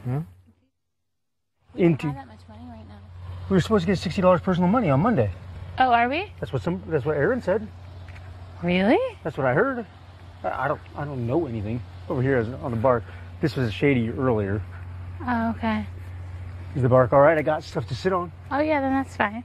Hmm? We don't have that much money right now. We were supposed to get $60 personal money on Monday. Oh, are we? That's what Aaron said. Really? That's what I heard. I don't know anything. Over here on the bar. This was shady earlier. Oh, okay. Is the bark all right? I got stuff to sit on. Oh, yeah, then that's fine.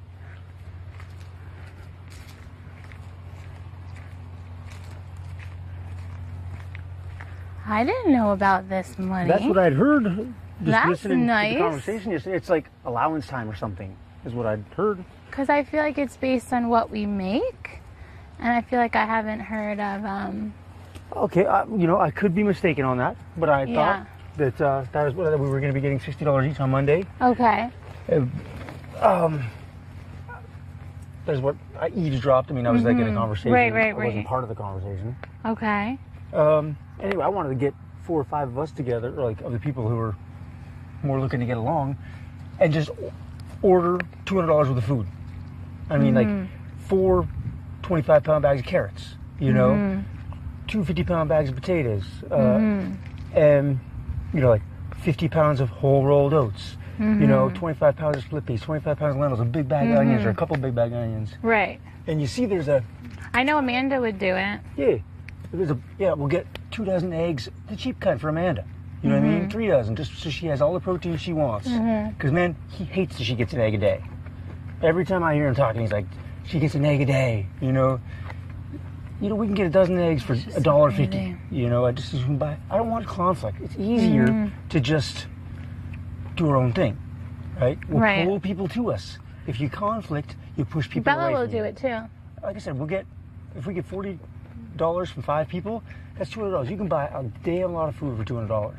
I didn't know about this money. That's what I'd heard. Just That's listening nice. to the conversation yesterday. It's like allowance time or something, is what I'd heard. Because I feel like it's based on what we make. And I feel like I haven't heard of, Okay, I could be mistaken on that, but I Yeah. thought that was what we were going to be getting $60 each on Monday. Okay. That's what I eavesdropped. I mean, I was like in a conversation. Right, I wasn't right. part of the conversation. Okay. Anyway, I wanted to get 4 or 5 of us together, or like of the people who were more looking to get along, and just order $200 worth of food. I mean, like 4 25-pound bags of carrots, 2 50-pound bags of potatoes, and like 50 pounds of whole rolled oats, 25 pounds of split peas, 25 pounds of lentils, a big bag of onions, or a couple big bag of onions. Right. And you see, I know Amanda would do it. We'll get 2 dozen eggs, the cheap kind for Amanda. You know what I mean? 3 dozen, just so she has all the protein she wants. Because, man, he hates that she gets an egg a day. Every time I hear him talking, he's like, she gets an egg a day, we can get a dozen eggs for $1.50. I just assume buy. I don't want conflict. It's easier to just do our own thing, right? We'll pull people to us. If you conflict, you push people away. Bella will do it too. Like I said, if we get $40 from 5 people, that's $200. You can buy a damn lot of food for $200.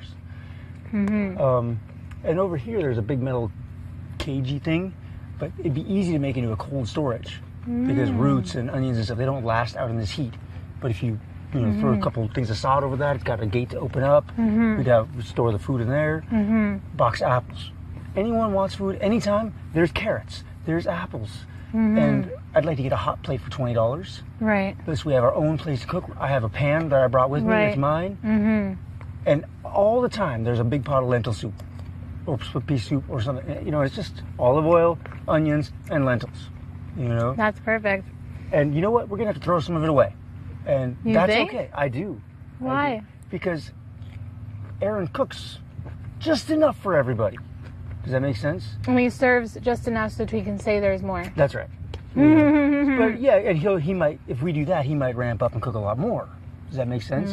And over here, there's a big metal cagey thing, but it'd be easy to make into a cold storage because roots and onions and stuff, they don't last out in this heat. But if you throw a couple of things of sod over that, it's got a gate to open up. We'd store the food in there. Box of apples. Anyone wants food anytime, there's carrots, there's apples. And I'd like to get a hot plate for $20. Right. This we have our own place to cook. I have a pan that I brought with me. It's mine. And all the time there's a big pot of lentil soup or split pea soup or something. It's just olive oil, onions, and lentils. That's perfect. And you know what? We're going to have to throw some of it away. And that's think? okay. I do. Why? I do. Because Aaron cooks just enough for everybody. Does that make sense? And he serves just enough so we can say there's more. That's right. But yeah, and he might, if we do that, he might ramp up and cook a lot more. Does that make sense?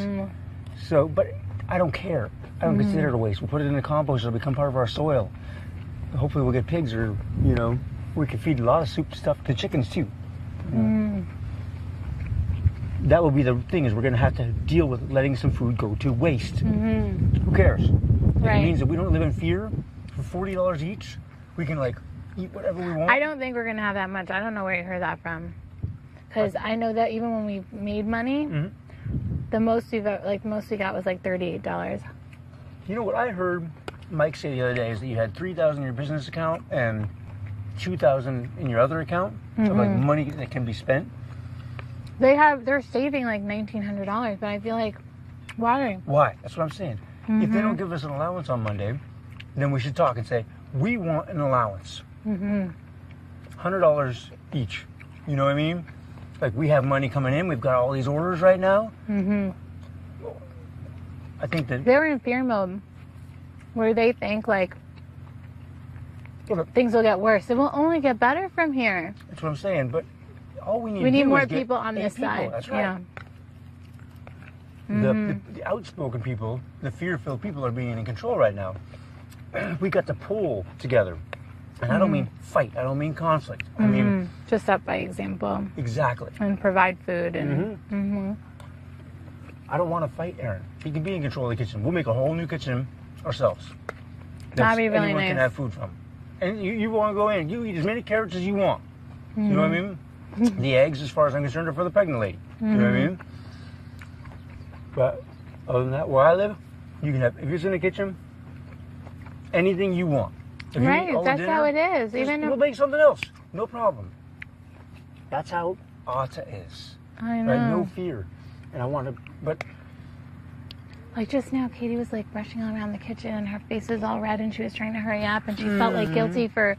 So, but I don't care. I don't consider it a waste. We'll put it in the compost. It'll become part of our soil. Hopefully we'll get pigs or, we can feed a lot of soup stuff to chickens too. That will be the thing, is we're going to have to deal with letting some food go to waste. Who cares? If it means that we don't live in fear, for $40 each, we can eat whatever we want. I don't think we're going to have that much. I don't know where you heard that from. Because I know that even when we made money, the most we got was like $38. You know what I heard Mike say the other day is that you had $3,000 in your business account and $2,000 in your other account of money that can be spent. They're saving like $1,900, but I feel like why? Why? That's what I'm saying. If they don't give us an allowance on Monday, then we should talk and say we want an allowance. $100 each. You know what I mean? Like, we have money coming in. We've got all these orders right now. I think that they're in fear mode, where they think things will get worse. It will only get better from here. That's what I'm saying. But all we need We to need do more is get people on this 8 people. side. That's right. Yeah. The outspoken people, the fear-filled people, are being in control right now. We got to pull together. And I don't mean fight. I don't mean conflict. I mean... just set by example. Exactly. And provide food. And I don't want to fight Aaron. He can be in control of the kitchen. We'll make a whole new kitchen ourselves. That'd be really anyone nice. Can have food from. And you want to go in. You eat as many carrots as you want. You know what I mean? The eggs, as far as I'm concerned, are for the pregnant lady. You know what I mean? But other than that, where I live, you can have, if you're in the kitchen, anything you want. If you eat all the that's dinner, how it is. we'll make something else. No problem. That's how Ata is. I know. Right? No fear. And I want to, but Like just now, Katie was like rushing all around the kitchen and her face was all red and she was trying to hurry up and she felt like guilty for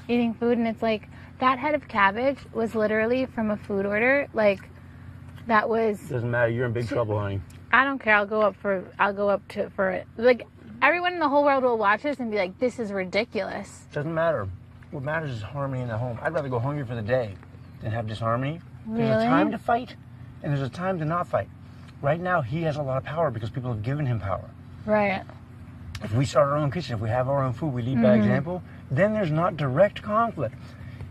eating food. And it's like that head of cabbage was literally from a food order. Like that was. Doesn't matter. You're in big trouble, honey. I don't care. I'll go up for it. Like everyone in the whole world will watch this and be like, this is ridiculous. Doesn't matter. What matters is harmony in the home. I'd rather go hungry for the day than have disharmony. Really? There's a time to fight and there's a time to not fight. Right now, he has a lot of power because people have given him power. Right. If we start our own kitchen, if we have our own food, we lead by example, then there's not direct conflict.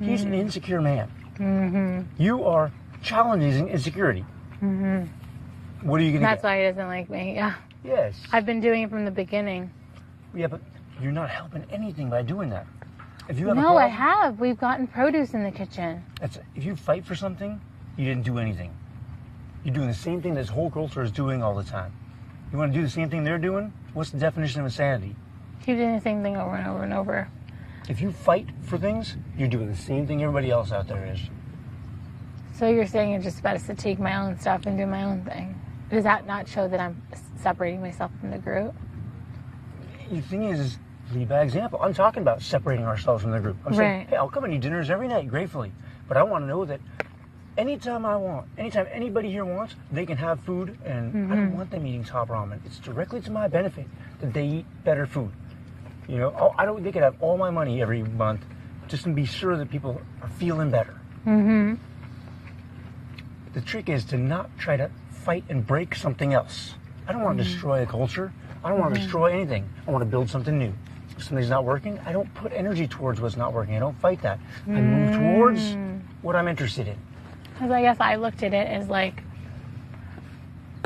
He's an insecure man. You are challenging insecurity. What are you going to That's get? why he doesn't like me. Yeah. Yes. I've been doing it from the beginning. Yeah, but you're not helping anything by doing that. If you have No, a problem, I have. We've gotten produce in the kitchen. if you fight for something, you didn't do anything. You're doing the same thing this whole culture is doing all the time. You want to do the same thing they're doing? What's the definition of insanity? Keep doing the same thing over and over and over. If you fight for things, you're doing the same thing everybody else out there is. So you're saying you're just about to take my own stuff and do my own thing. Does that not show that I'm separating myself from the group? The thing is lead by example. I'm talking about separating ourselves from the group. I'm saying, Right. hey, I'll come and eat dinners every night gratefully. But I want to know that anytime I want, anytime anybody here wants, they can have food, and I don't want them eating top ramen. It's directly to my benefit that they eat better food. You know, they could have all my money every month just to be sure that people are feeling better. The trick is to not try to fight and break something else. I don't want to destroy a culture. I don't want to destroy anything. I want to build something new. If something's not working, I don't put energy towards what's not working. I don't fight that. I move towards what I'm interested in. Because I guess I looked at it as like,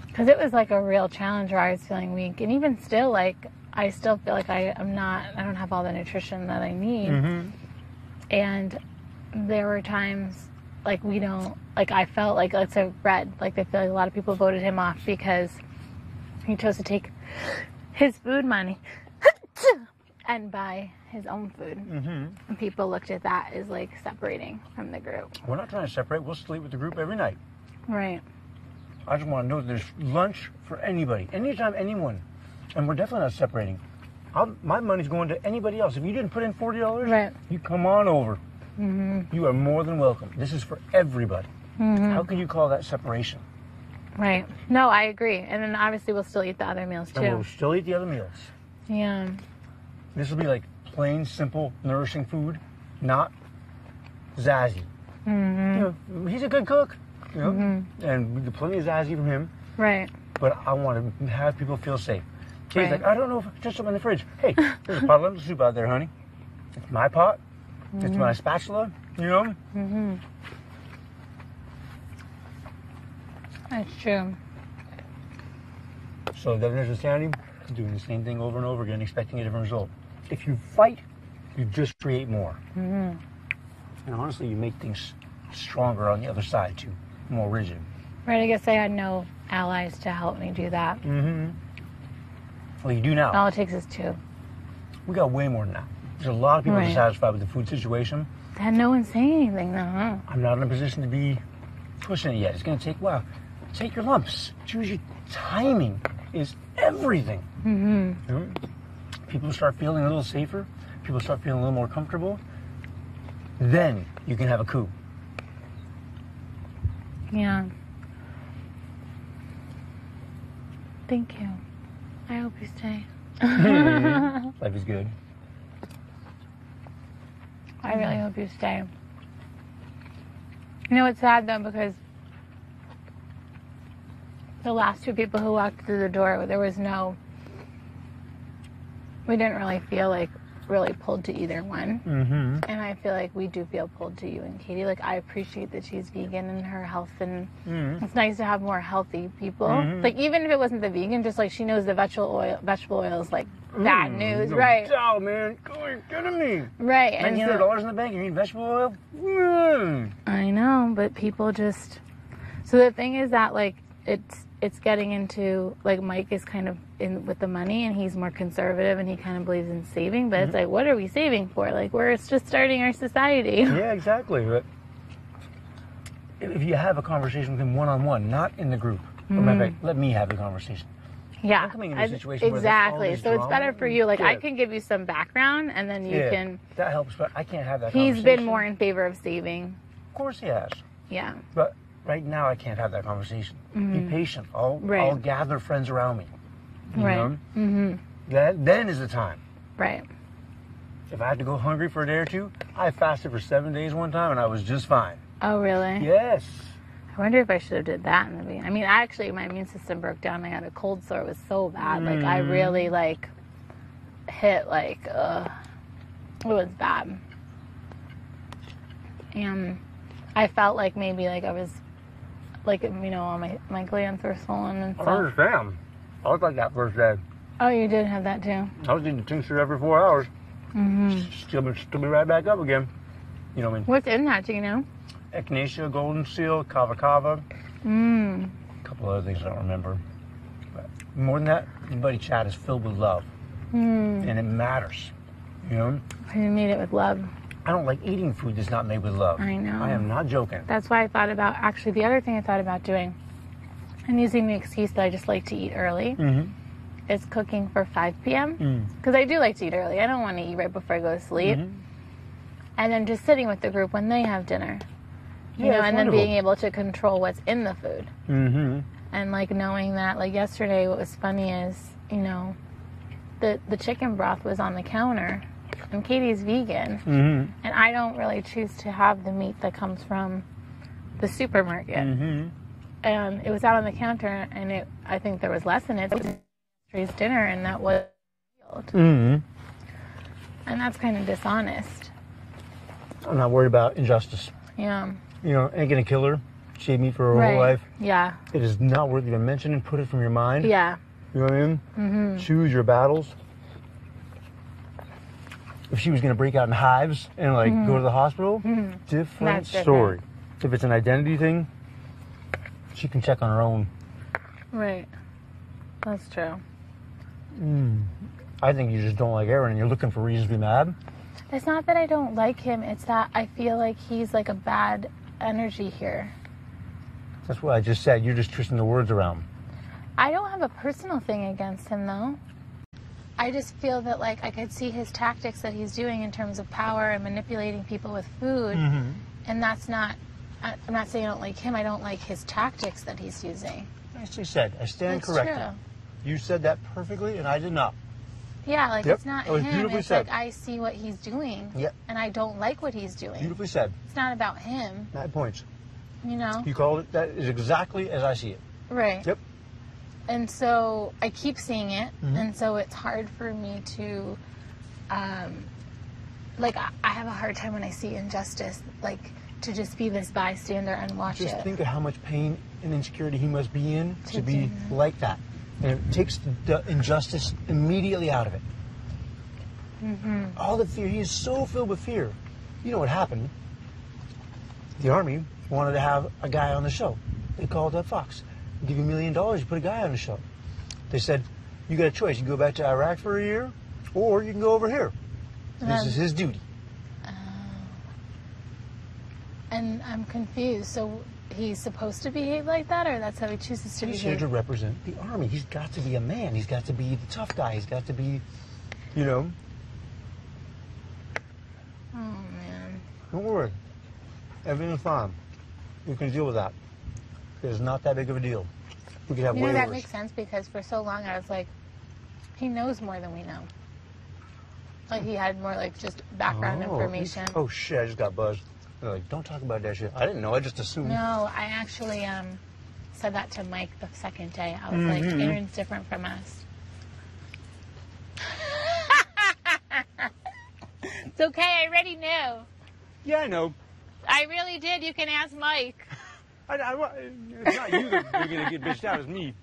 because it was like a real challenge where I was feeling weak. And even still, like, I still feel like I don't have all the nutrition that I need. And there were times, like, I felt like, let's say Brett, like, I feel like a lot of people voted him off because he chose to take his food money and buy his own food. And people looked at that as, like, separating from the group. We're not trying to separate. We'll sleep with the group every night. Right. I just want to know that there's lunch for anybody, anytime, anyone. And we're definitely not separating. My money's going to anybody else. If you didn't put in $40, Right. you come on over. You are more than welcome. This is for everybody. How can you call that separation? Right. No, I agree. And then obviously we'll still eat the other meals too. And we'll still eat the other meals. Yeah. This will be like plain, simple, nourishing food, not zazzy. You know, he's a good cook, you know, and we get plenty of zazzy from him. Right. But I want to have people feel safe. He's Right. like, I don't know if I can touch something in the fridge. Hey, there's a pot of lentil soup out there, honey. It's my pot. It's my spatula, you know? That's true. So the definition of sanity is doing the same thing over and over again, expecting a different result. If you fight, you just create more. And honestly, you make things stronger on the other side too, more rigid. Right. I guess I had no allies to help me do that. Well, you do now. All it takes is two. We got way more than that. There's a lot of people Right. dissatisfied with the food situation. Had no one say anything though, huh? I'm not in a position to be pushing it yet. It's going to take a while. Take your lumps. Choose your timing is everything. You know? People start feeling a little safer. People start feeling a little more comfortable. Then you can have a coup. Yeah. Thank you. I hope you stay. Life is good. I really hope you stay. You know, it's sad though because the last two people who walked through the door, we didn't really feel like really pulled to either one. And I feel like we do feel pulled to you and Katie. Like, I appreciate that she's vegan and her health, and it's nice to have more healthy people. Like, even if it wasn't the vegan, just like she knows the vegetable oil is like bad news, No right? doubt, man. You're kidding me. Right. And so, $1,900 in the bank, you need vegetable oil? I know, but people just. So the thing is that like it's getting into like Mike is kind of in with the money and he's more conservative and he kind of believes in saving, but it's like, what are we saving for? Like, we're just starting our society. Yeah, exactly. But if you have a conversation with him one-on-one, not in the group, or matter of fact, let me have the conversation. Yeah. I'm coming into a situation exactly. where there's all this So it's better drama. for you. Like, I Yeah. can give you some background, and then you can... That helps, but I can't have that He's conversation. been more in favor of saving. Of course he has. Yeah. But right now, I can't have that conversation. Be patient. I'll gather friends around me. You know? Then is the time. Right. If I had to go hungry for a day or two, I fasted for 7 days one time, and I was just fine. Oh, really? Yes. I wonder if I should have did that in the beginning. I mean, actually, my immune system broke down. I had a cold sore. It was so bad. Like, I really, like, hit, like, it was bad. And I felt like maybe, like, I was, like, you know, my glands were swollen and stuff. I understand. I was like that first day. Oh, you did have that, too? I was eating tincture every 4 hours. Still be right back up again. You know what I mean? What's in that, do you know? Echinacea, golden seal, kava kava. A couple other things I don't remember. But more than that, Buddy Chat is filled with love. And it matters. You know? You made it with love. I don't like eating food that's not made with love. I know. I am not joking. That's why I thought about, actually, the other thing I thought about doing, and using the excuse that I just like to eat early, is cooking for 5 p.m. Because I do like to eat early. I don't want to eat right before I go to sleep. And then just sitting with the group when they have dinner. You know, and then being able to control what's in the food. And, like, knowing that, like, yesterday, what was funny is, you know, the chicken broth was on the counter, and Katie's vegan, and I don't really choose to have the meat that comes from the supermarket. And it was out on the counter, and I think there was less in it. It was yesterday's dinner, and that was and that's kind of dishonest. I'm not worried about injustice. Yeah. You know, ain't gonna kill her. She ate meat for her whole life. Yeah. It is not worth even mentioning. Put it from your mind. Yeah. You know what I mean? Choose your battles. If she was gonna break out in hives and like go to the hospital, different story. If it's an identity thing, she can check on her own. Right. That's true. I think you just don't like Aaron and you're looking for reasons to be mad. It's not that I don't like him. It's that I feel like he's like a bad energy here. That's what I just said. You're just twisting the words around. I don't have a personal thing against him, though. I just feel that, like, I could see his tactics that he's doing in terms of power and manipulating people with food. And that's not, I'm not saying I don't like him. I don't like his tactics that he's using. Nicely said. I stand That's corrected. true. You said that perfectly, and I did not. Yeah, like, it's not That was him. beautifully It's said. like I see what he's doing. Yep. And I don't like what he's doing. Beautifully said. It's not about him, 9 points. you know? You called it. That is exactly as I see it. Right. Yep. And so I keep seeing it, and so it's hard for me to, like, I have a hard time when I see injustice, like, to just be this bystander and watch Just it. think of how much pain and insecurity he must be in to be like that. And it takes the injustice immediately out of it. All the fear. He is so filled with fear. You know what happened? The Army wanted to have a guy on the show. They called up Fox. We'll give you $1 million, you put a guy on the show. They said, you got a choice. You can go back to Iraq for a year, or you can go over here. This is his duty. And I'm confused. So he's supposed to behave like that, or that's how he chooses to He's here behave? to represent the Army. He's got to be a man. He's got to be the tough guy. He's got to be, you know. Oh, man. Don't worry. Everything's fine. You can deal with that. It's not that big of a deal. We could have You know, way that worse. makes sense because for so long I was like, he knows more than we know. Like, he had more, like, just background information. Oh, shit, I just got buzzed. They're like, don't talk about that shit. I didn't know. I just assumed. No, I actually said that to Mike the second day. I was like, Aaron's different from us. It's okay, I already knew. Yeah, I know. I really did. You can ask Mike. It's not you that you're going to get bitched out. It's me.